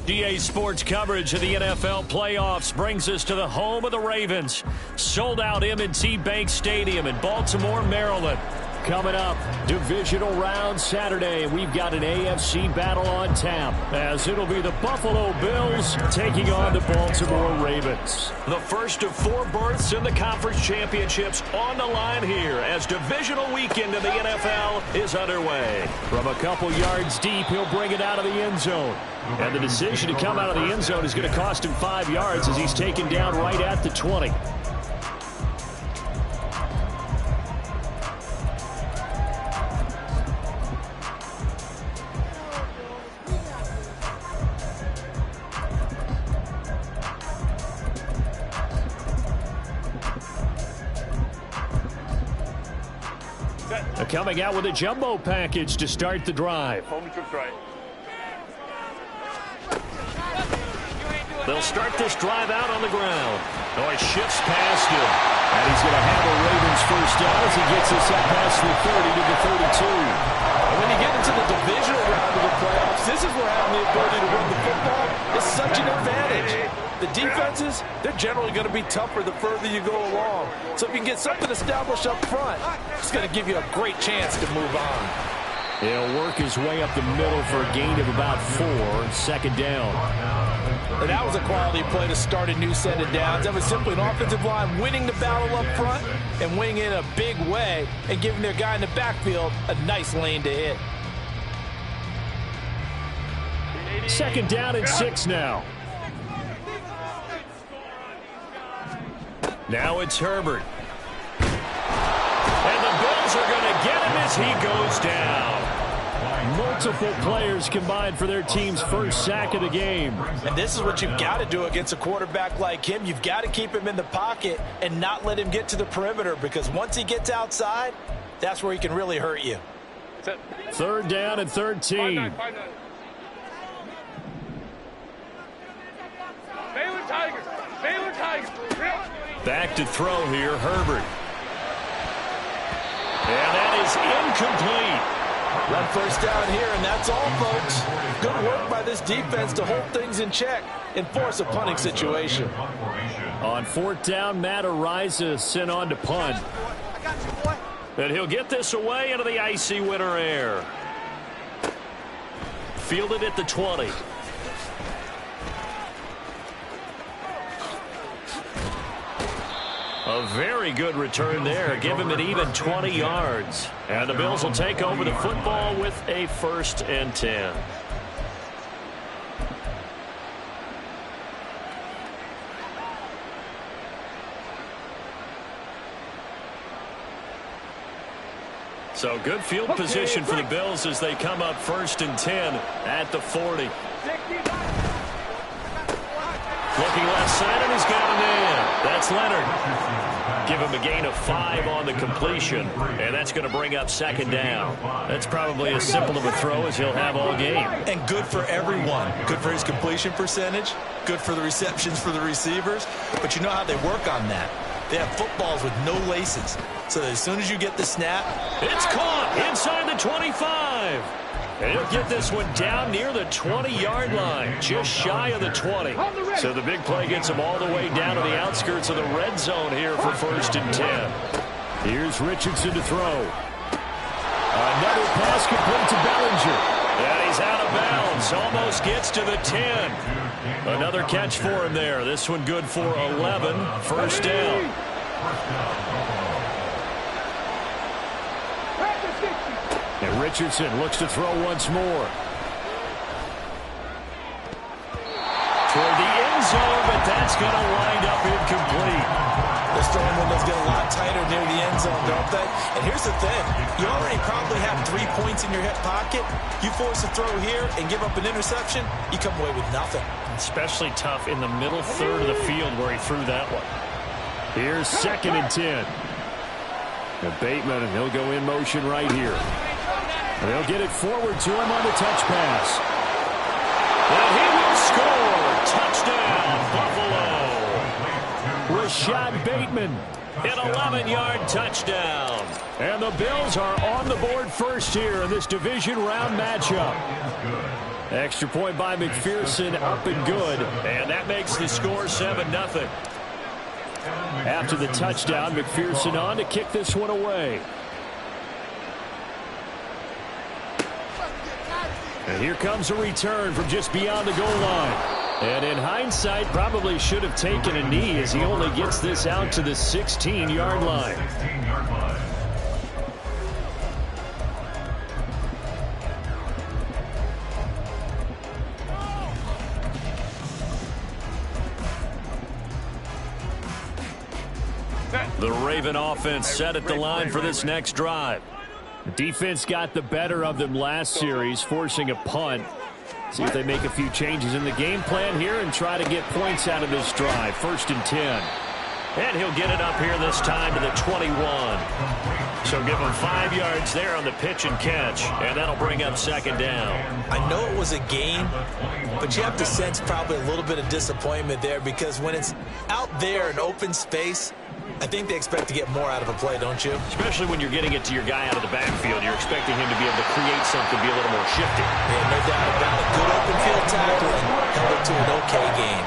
TBA Sports coverage of the NFL playoffs brings us to the home of the Ravens. Sold out M&T Bank Stadium in Baltimore, Maryland. Coming up, divisional round Saturday. We've got an AFC battle on tap, as it'll be the Buffalo Bills taking on the Baltimore Ravens. The first of 4 berths in the conference championships on the line here as divisional weekend in the NFL is underway. From a couple yards deep, he'll bring it out of the end zone. And the decision to come out of the end zone is going to cost him 5 yards as he's taken down right at the 20. Coming out with a jumbo package to start the drive. They'll start this drive out on the ground. Oh, he shifts past him. And he's going to have a Ravens first down as he gets this up past the 30 to the 32. And when you get into the divisional round of the playoffs, this is where having the ability to run the football is such an advantage. The defenses, they're generally going to be tougher the further you go along. So if you can get something established up front, it's going to give you a great chance to move on. He'll work his way up the middle for a gain of about 4, second down. And that was a quality play to start a new set of downs. That was simply an offensive line winning the battle up front and winning in a big way and giving their guy in the backfield a nice lane to hit. Second down and 6 now. Now it's Herbert. And the Bills are going to get him as he goes down. Multiple players combined for their team's first sack of the game. And this is what you've got to do against a quarterback like him. You've got to keep him in the pocket and not let him get to the perimeter, because once he gets outside, that's where he can really hurt you. Third down and 13. Back to throw here, Herbert. And that is incomplete. One first down here, and that's all, folks. Good work by this defense to hold things in check and force a punting situation. On 4th down, Matt Ariza sent on to punt. And he'll get this away into the icy winter air. Fielded at the 20. A very good return there. Give him an even 20 yards. And the Bills will take over the football with a 1st and 10. So good field position for the Bills as they come up 1st and 10 at the 40. Looking left side, and he's got a man. That's Leonard. Give him a gain of 5 on the completion, and that's going to bring up 2nd down. That's probably as simple of a throw as he'll have all game. And good for everyone. Good for his completion percentage. Good for the receptions for the receivers. But you know how they work on that. They have footballs with no laces. So as soon as you get the snap, it's caught inside the 25. And he'll get this one down near the 20-yard line, just shy of the 20. So the big play gets him all the way down to the outskirts of the red zone here for 1st and 10. Here's Richardson to throw. Another pass complete to Bellinger. And he's out of bounds, almost gets to the 10. Another catch for him there. This one good for 11, 1st down. And Richardson looks to throw once more. Toward the end zone, but that's going to wind up incomplete. Those throwing windows get a lot tighter near the end zone, don't they? And here's the thing. You already probably have 3 points in your hip pocket. You force a throw here and give up an interception, you come away with nothing. Especially tough in the middle third of the field where he threw that one. Here's 2nd and 10. And Bateman, and he'll go in motion right here. And they'll get it forward to him on the touch pass. And he will score. Touchdown, Buffalo. Rashad Bateman, an 11-yard touchdown. And the Bills are on the board first here in this division round matchup. Extra point by McPherson, up and good. And that makes the score 7-0. After the touchdown, McPherson on to kick this one away. And here comes a return from just beyond the goal line. And in hindsight, probably should have taken a knee as he only gets this out to the 16-yard line. The Raven offense set at the line for this next drive. The defense got the better of them last series, forcing a punt. See if they make a few changes in the game plan here and try to get points out of this drive. 1st and 10. And he'll get it up here this time to the 21. So give him 5 yards there on the pitch and catch, and that'll bring up 2nd down. I know it was a gain, but you have to sense probably a little bit of disappointment there because when it's out there in open space, I think they expect to get more out of a play, don't you? Especially when you're getting it to your guy out of the backfield. You're expecting him to be able to create something, be a little more shifty. Yeah, no doubt about it. Good open field tackling held it to an okay gain.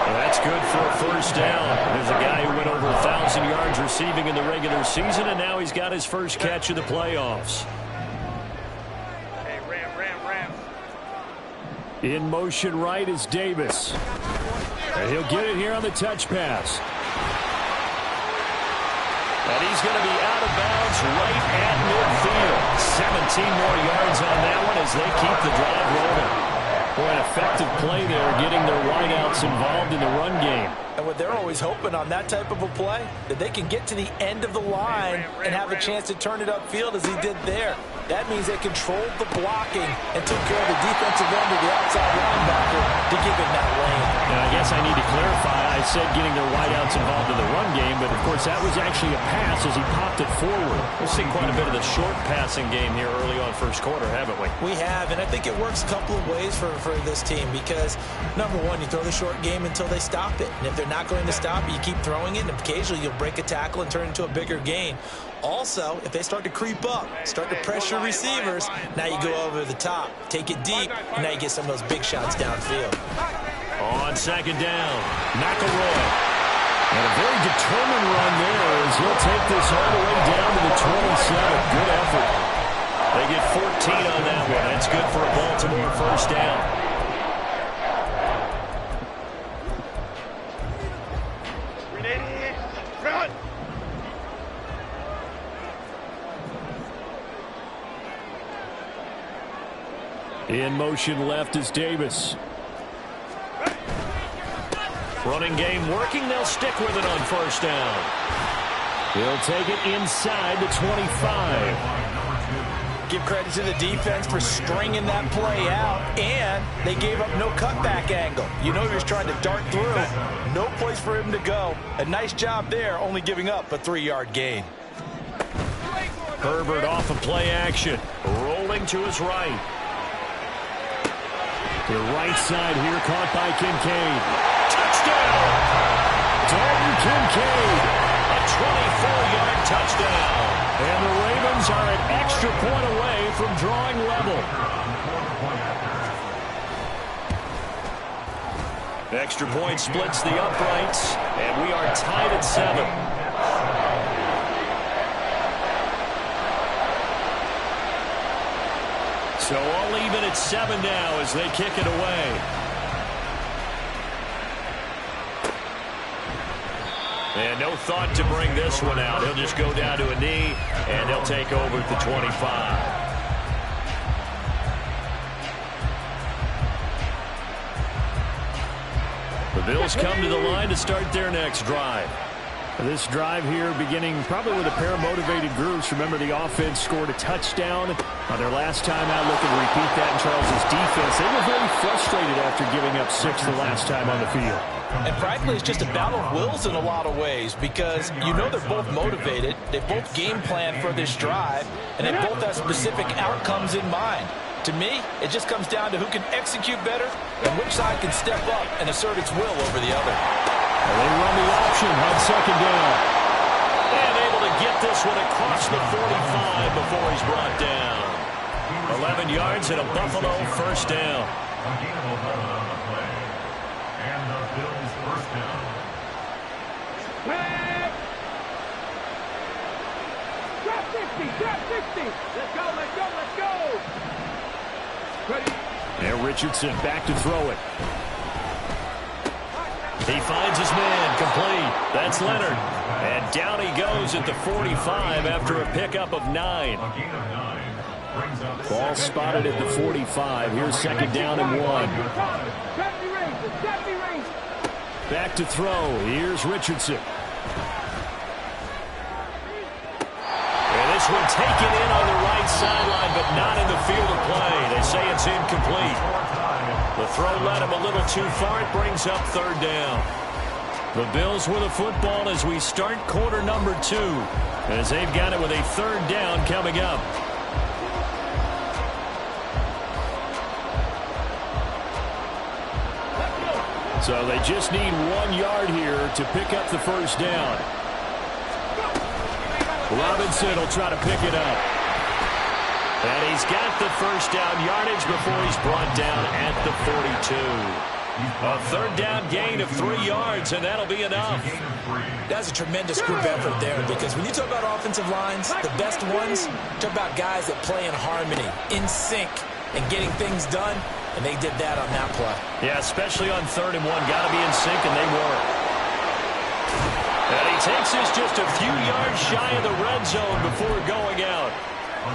Well, that's good for a 1st down. There's a guy who went over 1,000 yards receiving in the regular season, and now he's got his first catch of the playoffs. Hey, ram. In motion right is Davis. And he'll get it here on the touch pass. And he's going to be out of bounds right at midfield. 17 more yards on that one as they keep the drive rolling. Boy, an effective play there, getting their wideouts involved in the run game. And what they're always hoping on that type of a play, that they can get to the end of the line and have a chance to turn it upfield as he did there. That means they controlled the blocking and took care of the defensive end of the outside linebacker to give him that lane. Now, I guess I need to clarify. I said getting their wideouts involved in the run game, but of course that was actually a pass as he popped it forward. We've seen quite a bit of the short passing game here early on 1st quarter, haven't we? We have, and I think it works a couple of ways for this team because, number one, you throw the short game until they stop it. And if they're not going to stop it, you keep throwing it, and occasionally you'll break a tackle and turn it into a bigger gain. Also, if they start to creep up, start to pressure receivers, now you go over the top, take it deep, and now you get some of those big shots downfield. On 2nd down, McElroy. And a very determined run there as he'll take this all the way down to the 27. Good effort. They get 14 on that one. That's good for a Baltimore 1st down. In motion left is Davis. Running game working. They'll stick with it on 1st down. He'll take it inside the 25. Give credit to the defense for stringing that play out, and they gave up no cutback angle. You know he was trying to dart through. No place for him to go. A nice job there, only giving up a 3-yard gain. Herbert off of play action. Rolling to his right. The right side here caught by Kincaid. Touchdown! Dalton Kincaid. A 24-yard touchdown. And the Ravens are an extra point away from drawing level. Extra point splits the uprights, and we are tied at 7. So all even at 7 now as they kick it away. And no thought to bring this one out. He'll just go down to a knee, and he'll take over at the 25. The Bills come to the line to start their next drive. This drive here beginning probably with a pair of motivated groups. Remember, the offense scored a touchdown on their last time out, looking to repeat that in Charles' defense. They were very frustrated after giving up 6 the last time on the field. And frankly, it's just a battle of wills in a lot of ways because you know they're both motivated. They both game plan for this drive, and they both have specific outcomes in mind. To me, it just comes down to who can execute better and which side can step up and assert its will over the other. Well, they run the option on 2nd down. And able to get this one across the 45 before he's brought down. 11 yards and a Buffalo first down. And the Bills first down. Drop 60, drop 60. Let's go, let's go, let's go. Ready. And Richardson back to throw it. He finds his man, complete. That's Leonard. And down he goes at the 45 after a pickup of 9. Ball spotted at the 45. Here's second down and 1. Back to throw. Here's Richardson. And this one taken in on the right sideline, but not in the field of play. They say it's incomplete. The throw led him a little too far. It brings up third down. The Bills with the football as we start quarter number 2, as they've got it with a third down coming up. So they just need 1 yard here to pick up the first down. Robinson will try to pick it up. And he's got the first down yardage before he's brought down at the 42. A third down gain of 3 yards, and that'll be enough. That's a tremendous group effort there, because when you talk about offensive lines, the best ones, talk about guys that play in harmony, in sync, and getting things done, and they did that on that play. Yeah, especially on 3rd and 1. Got to be in sync, and they were. And he takes this just a few yards shy of the red zone before going out.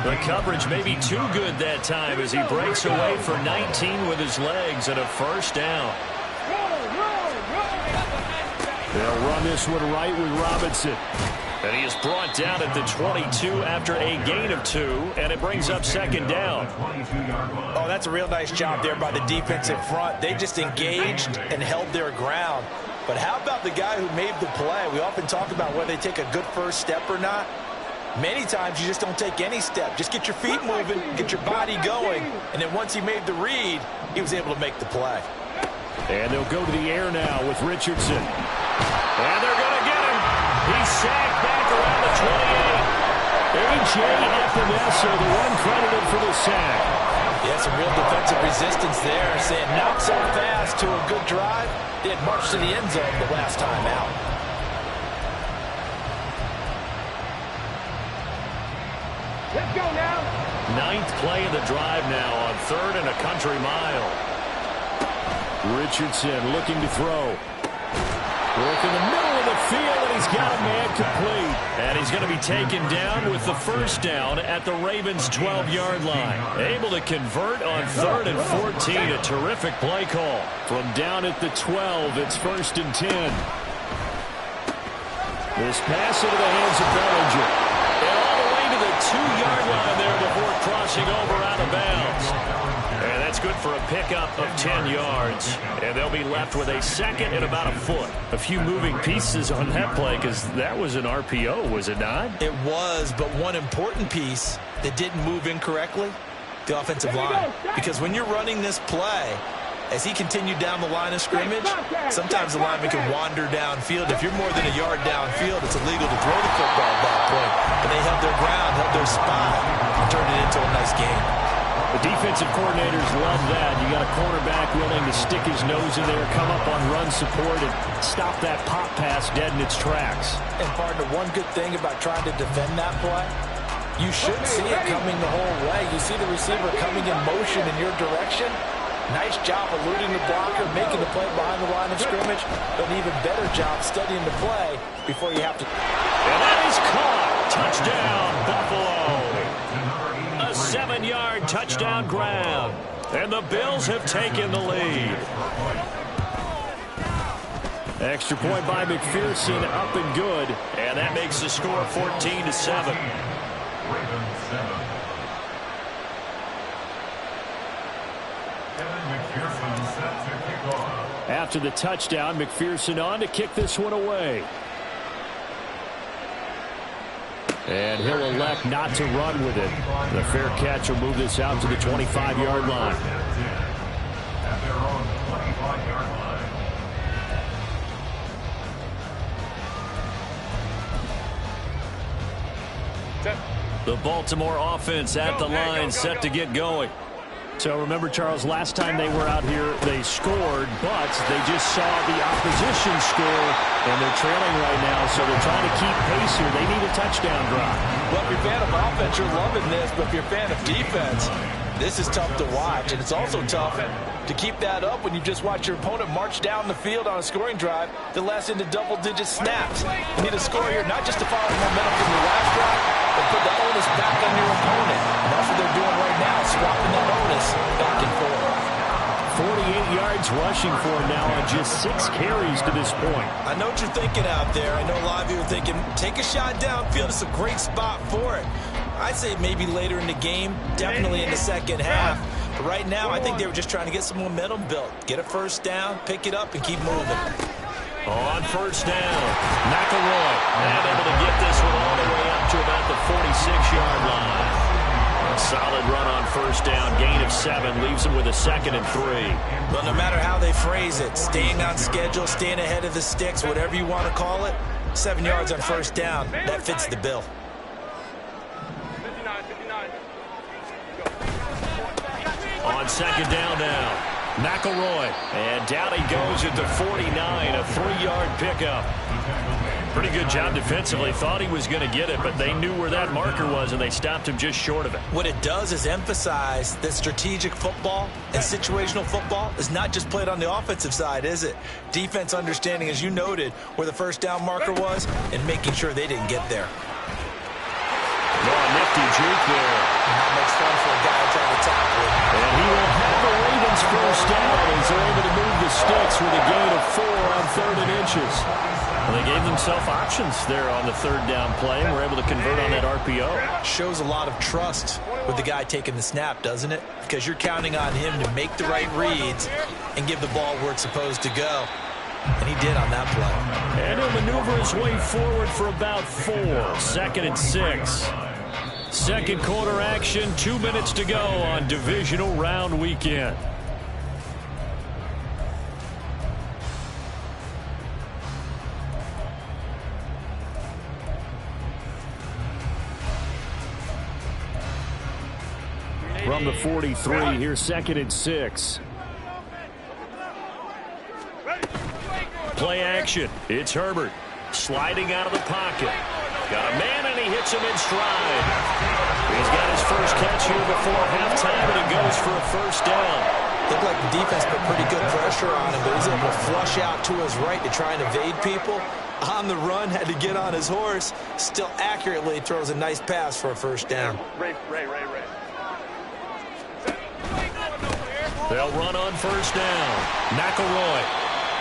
The coverage may be too good that time as he breaks away for 19 with his legs and a first down. They'll run this one right with Robinson. And he is brought down at the 22 after a gain of 2, and it brings up second down. Oh, that's a real nice job there by the defensive front. They just engaged and held their ground. But how about the guy who made the play? We often talk about whether they take a good first step or not. Many times you just don't take any step. Just get your feet moving, get your body going, and then once he made the read, he was able to make the play. And they'll go to the air now with Richardson. And they're going to get him. He's sacked back around the 28. A.J. Epinesa, the one credited for the sack. Yeah, some real defensive resistance there, saying not so fast to a good drive. They had marched to the end zone the last time out. Let's go now. 9th play of the drive now on 3rd and a country mile. Richardson looking to throw. Work in the middle of the field, and he's got a man complete. And he's going to be taken down with the first down at the Ravens' 12-yard line. Able to convert on 3rd and 14. A terrific play call. From down at the 12, it's 1st and 10. This pass into the hands of Bellinger. And all the way to the 2-yard line there before crossing over out of bounds. And that's good for a pickup of 10 yards. And they'll be left with a second and about a foot. A few moving pieces on that play, because that was an RPO, was it not? It was, but one important piece that didn't move incorrectly, the offensive line. Because when you're running this play, as he continued down the line of scrimmage, sometimes the lineman can wander downfield. If you're more than a yard downfield, it's illegal to throw the football at that point. But they held their ground, held their spot, and turned it into a nice game. The defensive coordinators love that. You got a cornerback willing to stick his nose in there, come up on run support, and stop that pop pass dead in its tracks. And partner, one good thing about trying to defend that play, you should see it coming the whole way. You see the receiver coming in motion in your direction. Nice job eluding the blocker, making the play behind the line of scrimmage, but an even better job studying the play before you have to. And that is caught. Touchdown, Buffalo. A 7-yard touchdown grab. And the Bills have taken the lead. Extra point by McPherson, up and good. And that makes the score 14-7. After the touchdown, McPherson on to kick this one away. And he'll elect not to run with it. The fair catch will move this out to the 25-yard line. At their own 25-yard line. Set. The Baltimore offense at the line, set to get going. So remember, Charles, last time they were out here, they scored, but they just saw the opposition score, and they're trailing right now, so they're trying to keep pace here. They need a touchdown drive. Well, if you're a fan of offense, you're loving this, but if you're a fan of defense, this is tough to watch, and it's also tough to keep that up when you just watch your opponent march down the field on a scoring drive that lasts into double-digit snaps. You need a score here, not just to follow the momentum from your last drive, but put the onus back on your opponent. And that's what they're doing right now, swapping that onus back and forth. 48 yards rushing for him now on just 6 carries to this point. I know what you're thinking out there. I know a lot of you are thinking, take a shot downfield. It's a great spot for it. I'd say maybe later in the game, definitely in the second half. But right now, I think they were just trying to get some momentum built. Get a first down, pick it up, and keep moving. On first down, McElroy not able to get this one all the way up to about the 46-yard line. A solid run on first down, gain of 7, leaves them with a 2nd and 3. Well, no matter how they phrase it, staying on schedule, staying ahead of the sticks, whatever you want to call it, 7 yards on first down, that fits the bill. On second down now, McElroy, and down he goes at the 49, a 3-yard pickup. Pretty good job defensively. Thought he was going to get it, but they knew where that marker was, and they stopped him just short of it. What it does is emphasize that strategic football and situational football is not just played on the offensive side, is it? Defense understanding, as you noted, where the first down marker was and making sure they didn't get there. Nifty juke there. Not much fun for a guy trying to tackle it. And he will have the Ravens first down as they're able to move the sticks with a gain of 4 on 3rd and inches. Well, they gave themselves options there on the 3rd down play and were able to convert on that RPO. Shows a lot of trust with the guy taking the snap, doesn't it? Because you're counting on him to make the right reads and give the ball where it's supposed to go. And he did on that play. And he'll maneuver his way forward for about 4. 2nd and 6. Second quarter action, 2 minutes to go on divisional round weekend. From the 43, here's 2nd and 6. Play action. It's Herbert sliding out of the pocket. Got a man, and he hits him in stride. He's got his first catch here before halftime, and it goes for a first down. Looked like the defense put pretty good pressure on him, but he's able to flush out to his right to try and evade people. On the run, had to get on his horse. Still accurately throws a nice pass for a first down. They'll run on first down. McElroy.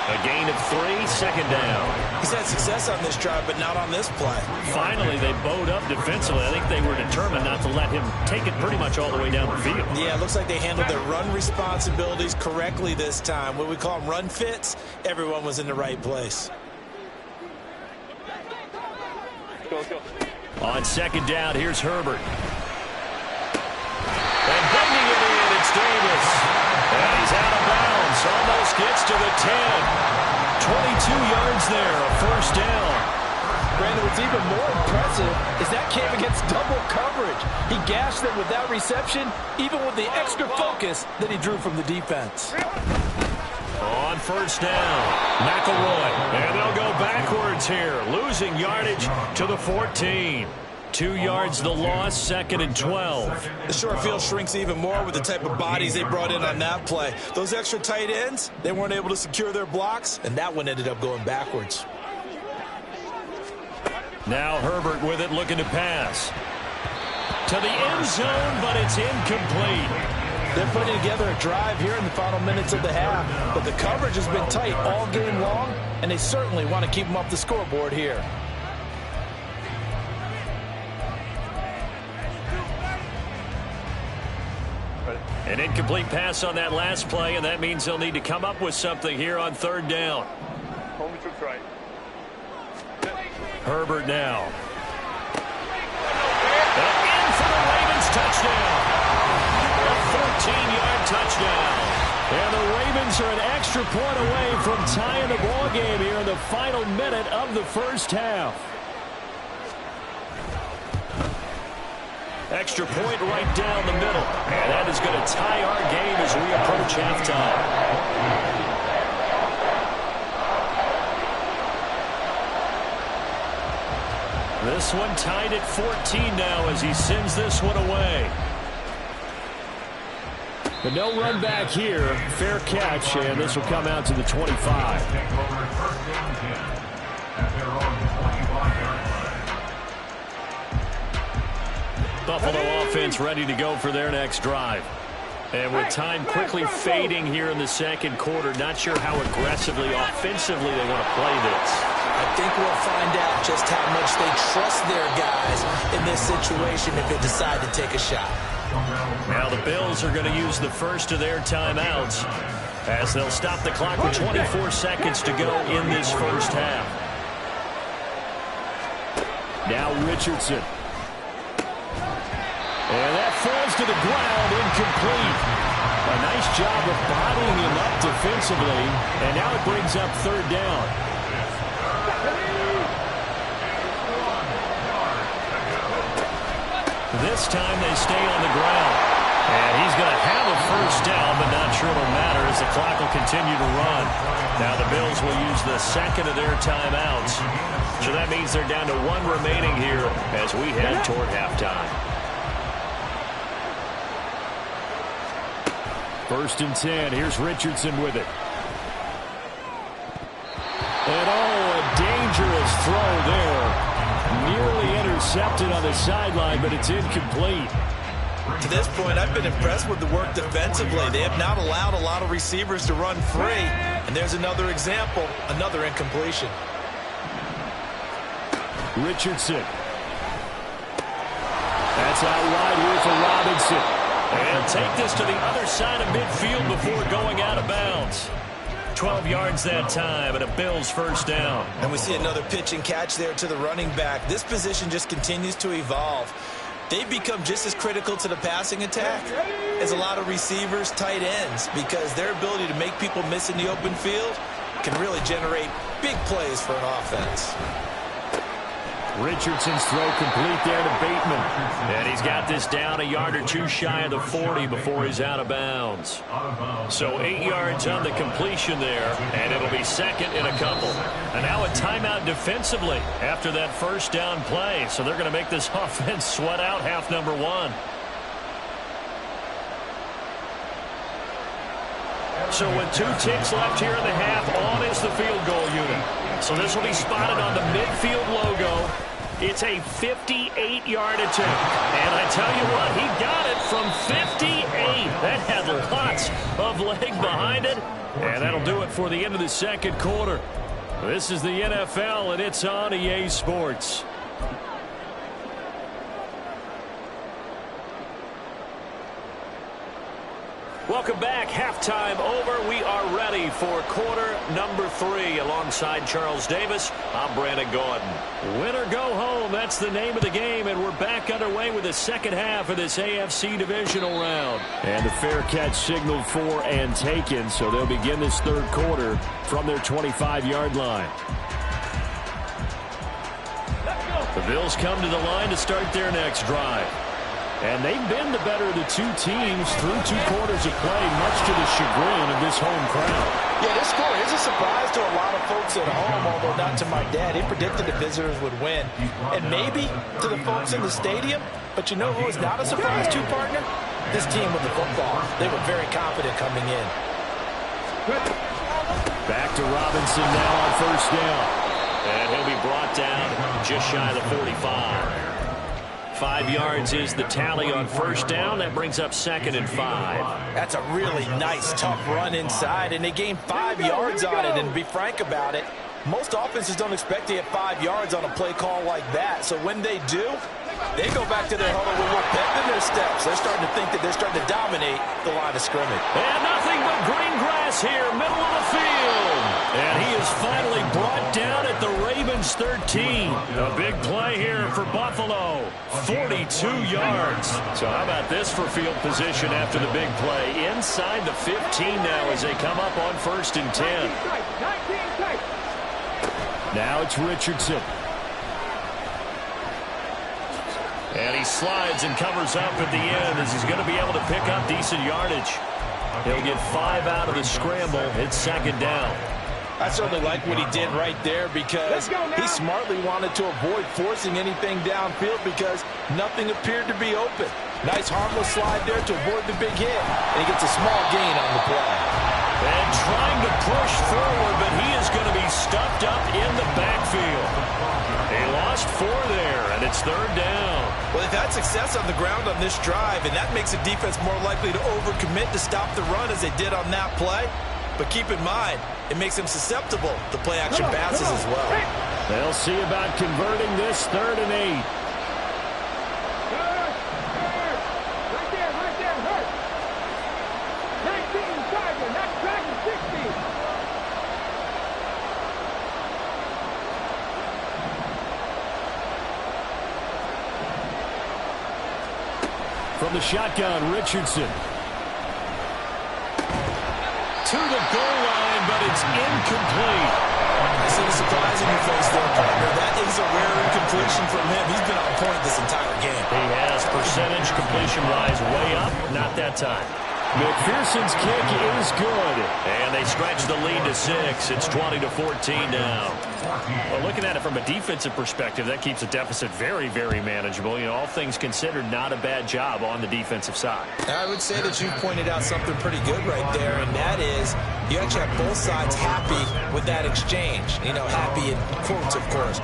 A gain of 3, 2nd down. He's had success on this drive, but not on this play. Finally, they bowed up defensively. I think they were determined not to let him take it pretty much all the way down the field. Yeah, it looks like they handled their run responsibilities correctly this time. What we call them run fits, everyone was in the right place. On second down, here's Herbert. And bending it in, it's Davis. And he's out of bounds. Almost gets to the 10. 22 yards there, a first down. Brandon, what's even more impressive is that came against double coverage. He gashed them with that reception, even with the extra focus that he drew from the defense. On first down, McElroy. And they'll go backwards here, losing yardage to the 14. 2 yards the loss, 2nd and 12. The short field shrinks even more with the type of bodies they brought in on that play. Those extra tight ends, they weren't able to secure their blocks, and that one ended up going backwards. Now Herbert with it, looking to pass. To the end zone, but it's incomplete. They're putting together a drive here in the final minutes of the half, but the coverage has been tight all game long, and they certainly want to keep them off the scoreboard here. An incomplete pass on that last play, and that means they'll need to come up with something here on 3rd down. Herbert now. And in for the Ravens touchdown. A 14-yard touchdown. And the Ravens are an extra point away from tying the ball game here in the final minute of the first half. Extra point right down the middle. And that is going to tie our game as we approach halftime. This one tied at 14 now as he sends this one away. But no run back here. Fair catch, and this will come out to the 25. Buffalo offense ready to go for their next drive. And with time quickly fading here in the second quarter, not sure how aggressively, offensively they want to play this. I think we'll find out just how much they trust their guys in this situation if they decide to take a shot. Now the Bills are going to use the first of their timeouts as they'll stop the clock with 24 seconds to go in this first half. Now Richardson. And that falls to the ground, incomplete. A nice job of bodying him up defensively, and now it brings up third down. This time they stay on the ground. And he's going to have a first down, but not sure it'll matter as the clock will continue to run. Now the Bills will use the second of their timeouts. So that means they're down to one remaining here as we head toward halftime. First and 10. Here's Richardson with it. And a dangerous throw there. Nearly intercepted on the sideline, but it's incomplete. To this point, I've been impressed with the work defensively. They have not allowed a lot of receivers to run free. And there's another example, another incompletion. Richardson. That's out wide here for Robinson. And take this to the other side of midfield before going out of bounds. 12 yards that time and a Bills first down. And we see another pitch and catch there to the running back. This position just continues to evolve. They've become just as critical to the passing attack as a lot of receivers, tight ends, because their ability to make people miss in the open field can really generate big plays for an offense. Richardson's throw complete there to Bateman. And he's got this down a yard or two shy of the 40 before he's out of bounds. So 8 yards on the completion there, and it'll be second in a couple. And now a timeout defensively after that first down play. So they're going to make this offense sweat out half number one. So with 2 ticks left here in the half, on is the field goal unit. So this will be spotted on the midfield logo. It's a 58-yard attempt. And I tell you what, he got it from 58. That had lots of leg behind it. And that'll do it for the end of the second quarter. This is the NFL, and it's on EA Sports. Welcome back. Halftime over. We are ready for quarter number 3. Alongside Charles Davis, I'm Brandon Gordon. Win or go home, that's the name of the game, and we're back underway with the second half of this AFC Divisional round. And the fair catch signaled for and taken, so they'll begin this third quarter from their 25-yard line. The Bills come to the line to start their next drive. And they've been the better of the two teams through 2 quarters of play, much to the chagrin of this home crowd. Yeah, this score is a surprise to a lot of folks at home, although not to my dad. He predicted the visitors would win. And maybe to the folks in the stadium, but you know who is not a surprise to, partner? This team with the football. They were very confident coming in. Back to Robinson now on first down. And he'll be brought down just shy of the 45. 5 yards is the tally on first down. That brings up 2nd and 5. That's a really nice, tough run inside, and they gained 5 yards on it. And to be frank about it, most offenses don't expect to get 5 yards on a play call like that. So when they do, they go back to their huddle with a little pep in their steps. They're starting to think that they're starting to dominate the line of scrimmage. And nothing but green grass here, middle of the field. And he is finally brought down at the Ravens 13. A big play here for Buffalo. 42 yards. So how about this for field position after the big play? Inside the 15 now as they come up on 1st and 10. Now it's Richardson. And he slides and covers up at the end as he's going to be able to pick up decent yardage. He'll get 5 out of the scramble. It's second down. I certainly like what he did right there because he smartly wanted to avoid forcing anything downfield because nothing appeared to be open. Nice harmless slide there to avoid the big hit. And he gets a small gain on the play. And trying to push forward, but he is going to be stuffed up in the backfield. He lost 4 there, and it's third down. Well, they've had success on the ground on this drive, and that makes the defense more likely to overcommit to stop the run as they did on that play. But keep in mind, it makes them susceptible to play-action passes as well. They'll see about converting this 3rd and 8. Right there, hurt. 19 Tiger, not tracking 60. From the shotgun, Richardson. To the goal line, but it's incomplete. I see the surprise in your face there, partner. That is a rare incompletion from him. He's been on point this entire game. He has percentage completion-wise way up, not that time. McPherson's kick is good, and they stretch the lead to 6. It's 20-14 now. Well, looking at it from a defensive perspective, that keeps the deficit very, very manageable. You know, all things considered, not a bad job on the defensive side. I would say that you pointed out something pretty good right there, and that is you actually have both sides happy with that exchange. You know, happy in quotes, of course.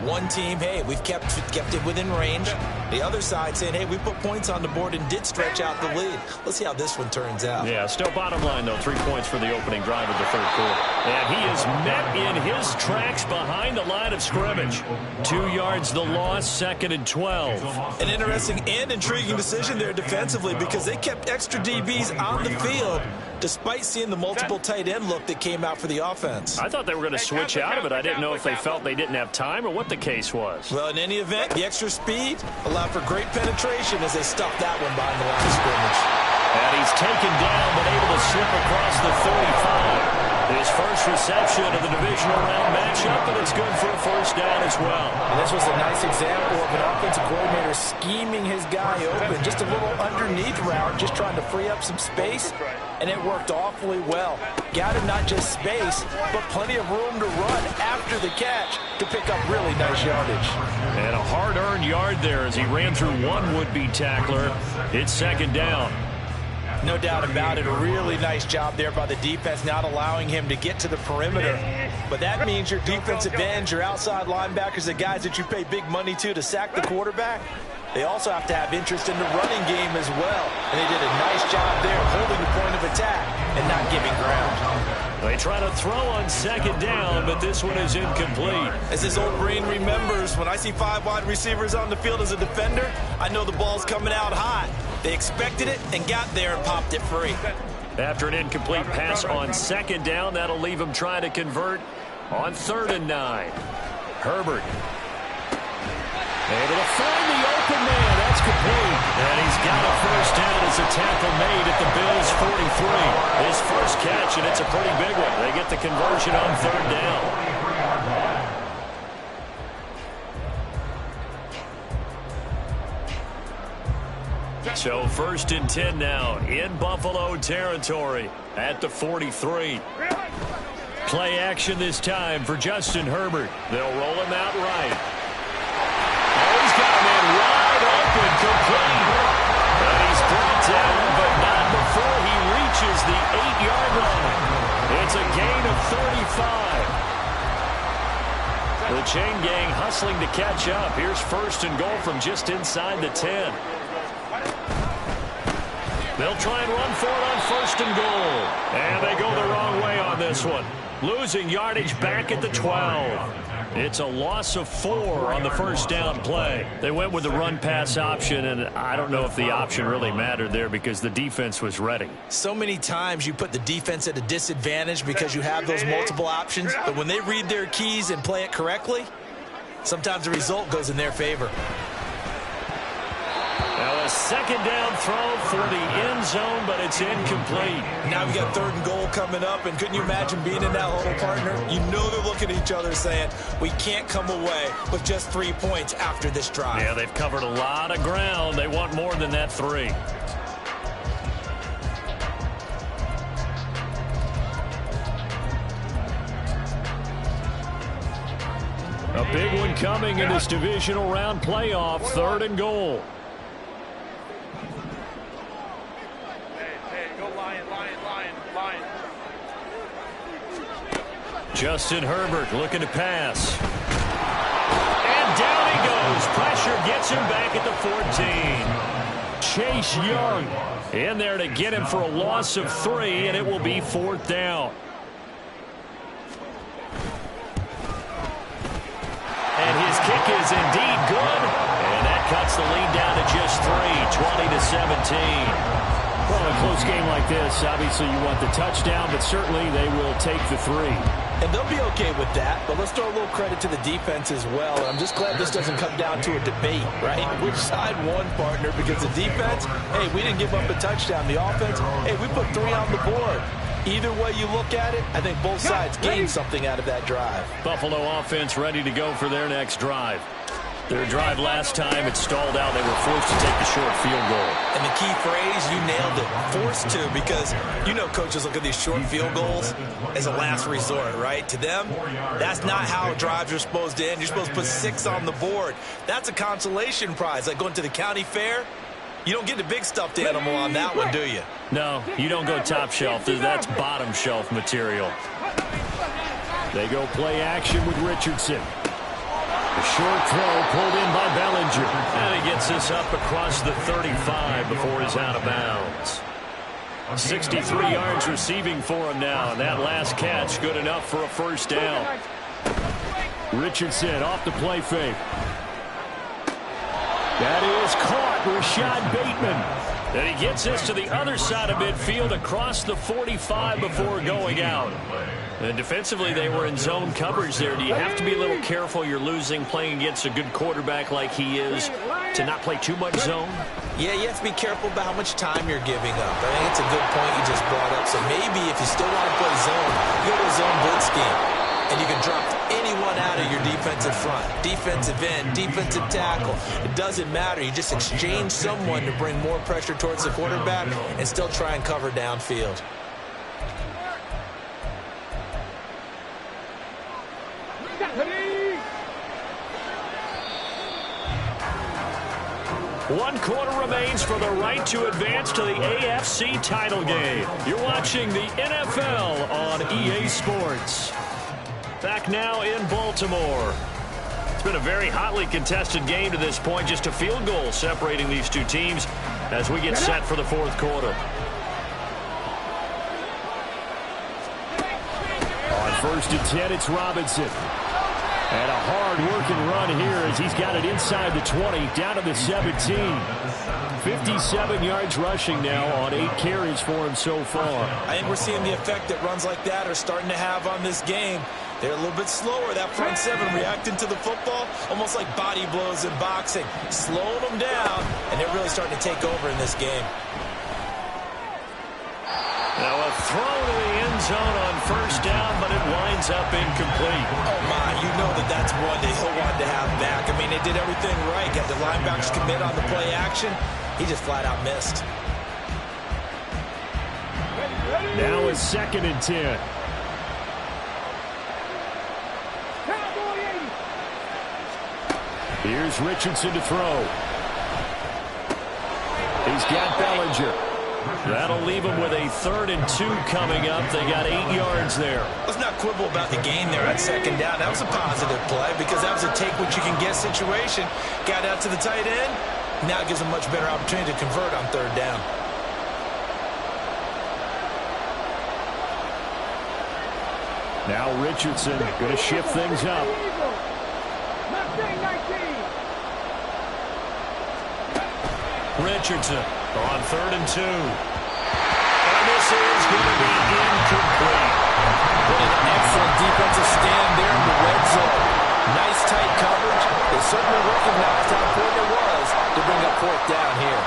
One team, hey, we've kept it within range. The other side saying, hey, we put points on the board and did stretch out the lead. Let's see how this one turns out. Yeah, still bottom line, though, 3 points for the opening drive of the 3rd quarter. And he is met in his tracks behind the line of scrimmage. 2 yards the loss, 2nd and 12. An interesting and intriguing decision there defensively because they kept extra DBs on the field despite seeing the multiple tight end look that came out for the offense. I thought they were going to switch out of it. I didn't know if they felt they didn't have time or what the case was. Well, in any event, the extra speed allowed for great penetration as they stuffed that one behind the line of scrimmage. And he's taken down but able to slip across the 35. His first reception of the divisional round matchup, and it's good for a first down as well. And this was a nice example of an offensive coordinator scheming his guy open. Just a little underneath route, just trying to free up some space, and it worked awfully well. Got him not just space, but plenty of room to run after the catch to pick up really nice yardage. And a hard-earned yard there as he ran through one would-be tackler. It's second down. No doubt about it. A really nice job there by the defense, not allowing him to get to the perimeter. But that means your defensive ends, your outside linebackers, the guys that you pay big money to sack the quarterback, they also have to have interest in the running game as well. And they did a nice job there holding the point of attack and not giving ground. They try to throw on second down, but this one is incomplete. As his old brain remembers, when I see 5 wide receivers on the field as a defender, I know the ball's coming out hot. They expected it and got there and popped it free. After an incomplete pass on second down, that'll leave him trying to convert on 3rd and 9. Herbert. Able to find the open man. That's complete. And he's got a first down as a tackle made at the Bills' 43. His first catch, and it's a pretty big one. They get the conversion on 3rd down. So 1st and 10 now in Buffalo territory at the 43. Play action this time for Justin Herbert. They'll roll him out right. Oh, he's got a man wide open, complete. And he's brought down, but not before he reaches the 8-yard line. It's a gain of 35. The chain gang hustling to catch up. Here's 1st and goal from just inside the 10. They'll try and run for it on 1st and goal. And they go the wrong way on this one. Losing yardage back at the 12. It's a loss of 4 on the first down play. They went with the run-pass option, and I don't know if the option really mattered there because the defense was ready. So many times you put the defense at a disadvantage because you have those multiple options, but when they read their keys and play it correctly, sometimes the result goes in their favor. LSU second down throw for the end zone, but it's incomplete. Now we got 3rd and goal coming up, and couldn't you imagine being in that huddle, partner? You know they're looking at each other saying, we can't come away with just 3 points after this drive. Yeah, they've covered a lot of ground. They want more than that 3. A big one coming in this divisional round playoff, 3rd and goal. Hey, go Lion. Justin Herbert looking to pass. And down he goes. Pressure gets him back at the 14. Chase Young in there to get him for a loss of 3, and it will be 4th down. And his kick is indeed good. And that cuts the lead down to just 3, 20-17. Well, in a close game like this, obviously you want the touchdown, but certainly they will take the 3. And they'll be okay with that, but let's throw a little credit to the defense as well. I'm just glad this doesn't come down to a debate, right? Which side won, partner? Because the defense, hey, we didn't give up a touchdown. The offense, hey, we put 3 on the board. Either way you look at it, I think both sides gained something out of that drive. Buffalo offense ready to go for their next drive. Their drive last time, it stalled out. They were forced to take the short field goal. And the key phrase, you nailed it, forced to, because you know coaches look at these short field goals as a last resort, right? To them, that's not how drives are supposed to end. You're supposed to put 6 on the board. That's a consolation prize, like going to the county fair. You don't get the big stuffed animal on that one, do you? No, you don't go top shelf. That's bottom shelf material. They go play action with Richardson. A short throw pulled in by Bellinger. And he gets this up across the 35 before he's out of bounds. 63 yards receiving for him now, and that last catch good enough for a 1st down. Richardson off the play fake. That is caught. Rashad Bateman. And he gets this to the other side of midfield across the 45 before going out. And defensively, they were in zone coverage there. Do you have to be a little careful? You're losing playing against a good quarterback like he is to not play too much zone? Yeah, you have to be careful about how much time you're giving up. I think it's a good point you just brought up. So maybe if you still want to play zone, you go to a zone blitz scheme. And you can drop anyone out of your defensive front. Defensive end, defensive tackle. It doesn't matter. You just exchange someone to bring more pressure towards the quarterback and still try and cover downfield. One quarter remains for the right to advance to the AFC title game. You're watching the NFL on EA Sports. Back now in Baltimore. It's been a very hotly contested game to this point. Just a field goal separating these two teams as we get set for the 4th quarter. On 1st and 10, it's Robinson. And a hard-working run here as he's got it inside the 20, down to the 17. 57 yards rushing now on 8 carries for him so far. I think we're seeing the effect that runs like that are starting to have on this game. They're a little bit slower, that front 7 reacting to the football, almost like body blows in boxing, slowing them down, and they're really starting to take over in this game. Now a throw to the end zone on 1st down, but it winds up incomplete. Oh, my, you know that's one that he'll want to have back. I mean, they did everything right. Got the linebackers commit on the play action. He just flat out missed. Now it's 2nd and 10. Here's Richardson to throw. He's got Bellinger. That'll leave him with a 3rd and 2 coming up. They got 8 yards there. Let's not quibble about the gain there on 2nd down. That was a positive play because that was a take-what-you-can-get situation. Got out to the tight end. Now it gives them a much better opportunity to convert on 3rd down. Now Richardson going to shift things up. Richardson on 3rd and 2. And this is going to be incomplete. What an excellent defensive stand there in the red zone. Nice tight coverage. They certainly recognized how important it was to bring up 4th down here.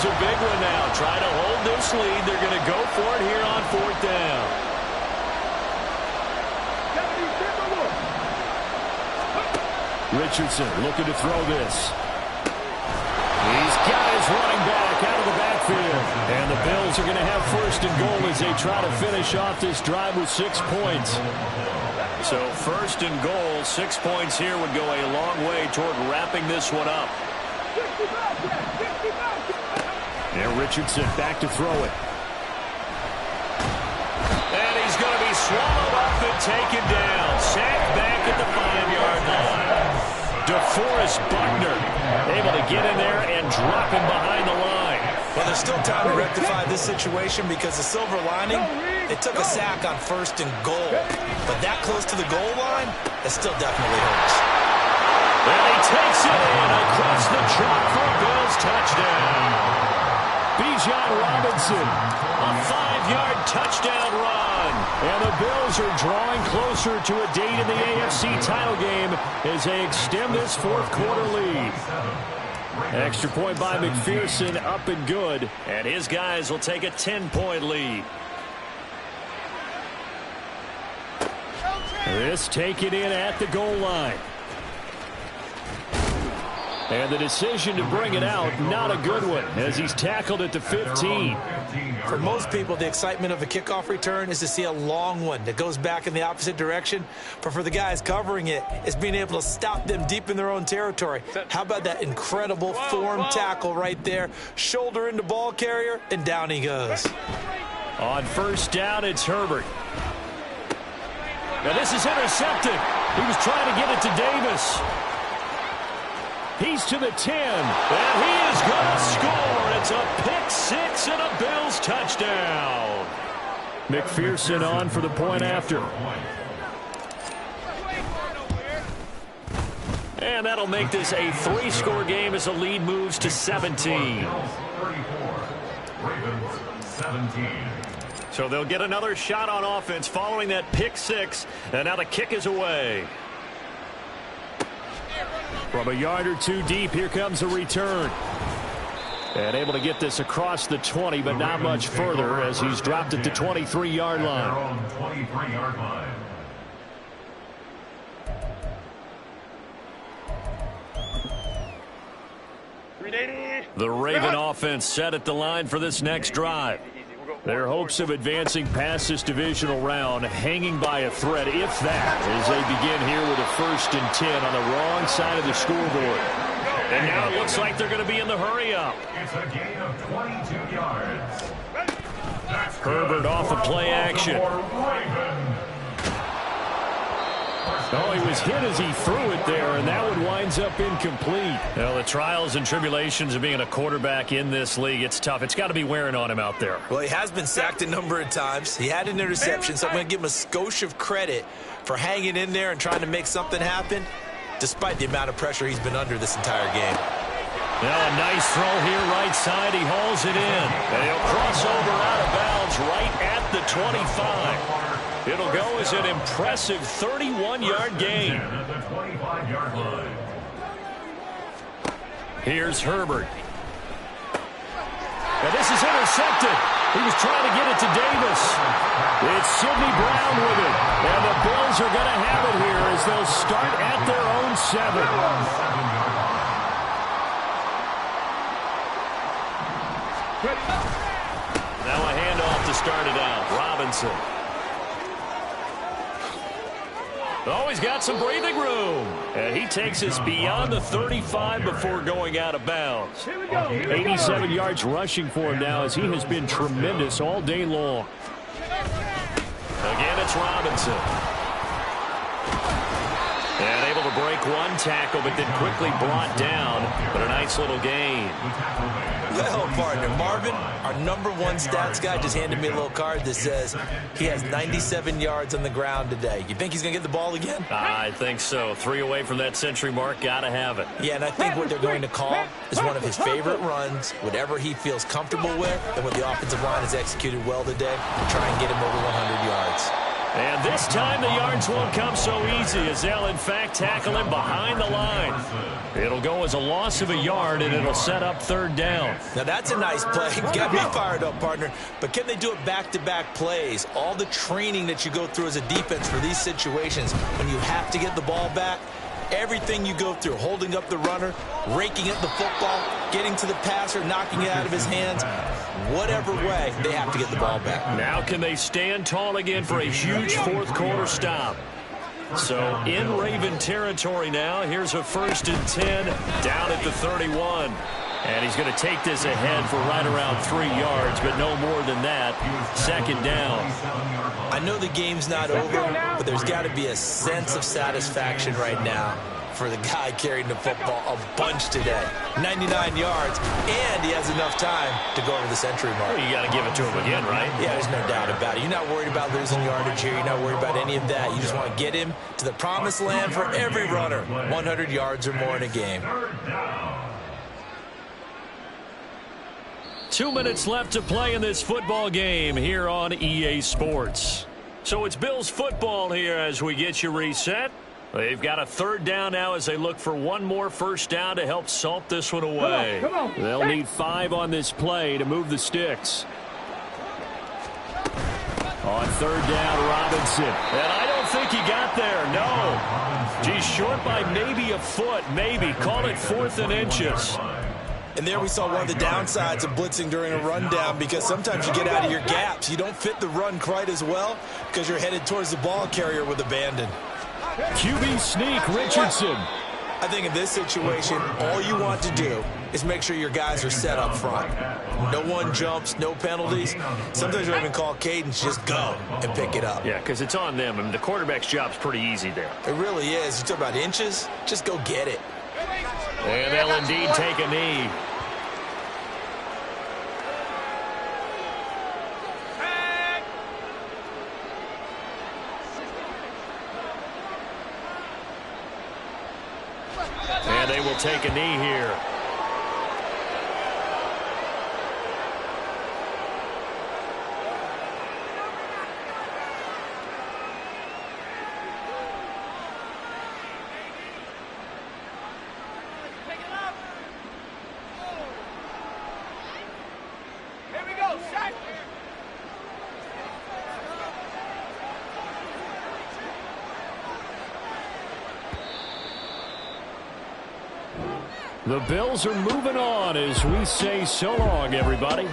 a big one now. Try to hold this lead. They're going to go for it here on 4th down. Richardson looking to throw this. He's got his running back out of the backfield. And the Bills are going to have 1st and goal as they try to finish off this drive with 6 points. So 1st and goal, 6 points here would go a long way toward wrapping this one up. And Richardson back to throw it. And he's going to be swallowed up and taken down. Sacked back at the 5-yard line. DeForest Buckner able to get in there and drop him behind the line. Well, there's still time to rectify this situation because the silver lining, it took a sack on 1st and goal. But that close to the goal line, it still definitely hurts. And he takes it in across the chalk for a Bills touchdown. Bijan Robinson, a 5-yard touchdown run. And the Bills are drawing closer to a date in the AFC title game as they extend this 4th quarter lead. Extra point by McPherson, up and good. And his guys will take a 10-point lead. This taken in at the goal line. And the decision to bring it out, not a good one, as he's tackled at the 15. For most people, the excitement of a kickoff return is to see a long one that goes back in the opposite direction. But for the guys covering it, it's being able to stop them deep in their own territory. How about that incredible form tackle right there? Shoulder into ball carrier, and down he goes. On 1st down, it's Herbert. Now this is intercepted. He was trying to get it to Davis. He's to the 10, and he is going to score. It's a pick-6 and a Bills touchdown. McPherson on for the point after. And that'll make this a 3-score game as the lead moves to 17. So they'll get another shot on offense following that pick-6, and now the kick is away. From a yard or two deep, here comes a return. And able to get this across the 20, but not much further as he's dropped it to 23-yard line. The Raven offense set at the line for this next drive. Their hopes of advancing past this divisional round hanging by a thread, if that, as they begin here with a 1st and 10 on the wrong side of the scoreboard. And now it looks like they're going to be in the hurry-up. It's a gain of 22 yards. Herbert off of play action. Oh, he was hit as he threw it there, and that one winds up incomplete. Well, the trials and tribulations of being a quarterback in this league, it's tough. It's got to be wearing on him out there. Well, he has been sacked a number of times. He had an interception, so I'm going to give him a skosh of credit for hanging in there and trying to make something happen, despite the amount of pressure he's been under this entire game. Now a nice throw here right side. He hauls it in. And he'll cross over out of bounds right at the 25. It'll go as an impressive 31-yard gain. Here's Herbert. And this is intercepted. He was trying to get it to Davis. It's Sidney Brown with it. And the Bills are going to have it here as they'll start at their own 7. Now a handoff to start it out. Robinson. Oh, he's got some breathing room. And he takes us beyond the 35 before going out of bounds. 87 yards rushing for him now as he has been tremendous all day long. Again, it's Robinson. And able to break one tackle, but then quickly brought down. But a nice little gain. Well, partner, Marvin, our #1 stats guy, just handed me a little card that says he has 97 yards on the ground today. You think he's going to get the ball again? I think so. 3 away from that century mark. Got to have it. Yeah, and I think what they're going to call is one of his favorite runs, whatever he feels comfortable with, and what the offensive line has executed well today, to try and get him over 100 yards. And this time the yards won't come so easy as they'll, in fact, tackle him behind the line. It'll go as a loss of a yard, and it'll set up third down. Now, that's a nice play. Get me fired up, partner. But can they do it back-to-back plays? All the training that you go through as a defense for these situations, when you have to get the ball back, everything you go through, holding up the runner, raking at the football, getting to the passer, knocking it out of his hands, whatever way, they have to get the ball back. Now can they stand tall again for a huge fourth quarter stop? So in Raven territory now, here's a 1st and 10 down at the 31. And he's going to take this ahead for right around 3 yards, but no more than that. 2nd down. I know the game's not over, but there's got to be a sense of satisfaction right now for the guy carrying the football a bunch today. 99 yards, and he has enough time to go over the century mark. Well, you got to give it to him again, right? Yeah, there's no doubt about it. You're not worried about losing yardage here. You're not worried about any of that. You just want to get him to the promised land for every runner. 100 yards or more in a game. 2 minutes left to play in this football game here on EA Sports. So it's Bills football here as we get you reset. They've got a 3rd down now as they look for one more 1st down to help salt this one away. Come on. They'll need 5 on this play to move the sticks. On 3rd down, Robinson. And I don't think he got there, no. He's short by maybe a foot, maybe. Call it 4th and inches. And there we saw one of the downsides of blitzing during a rundown, because sometimes you get out of your gaps. You don't fit the run quite as well because you're headed towards the ball carrier with abandon. QB sneak, Richardson. I think in this situation, all you want to do is make sure your guys are set up front. No one jumps, no penalties. Sometimes you even call cadence, just go and pick it up. Yeah, because it's on them. I mean, the quarterback's job's pretty easy there. It really is. You talk about inches, just go get it. And they'll indeed take a knee. And they will take a knee here. The Bills are moving on as we say so long, everybody.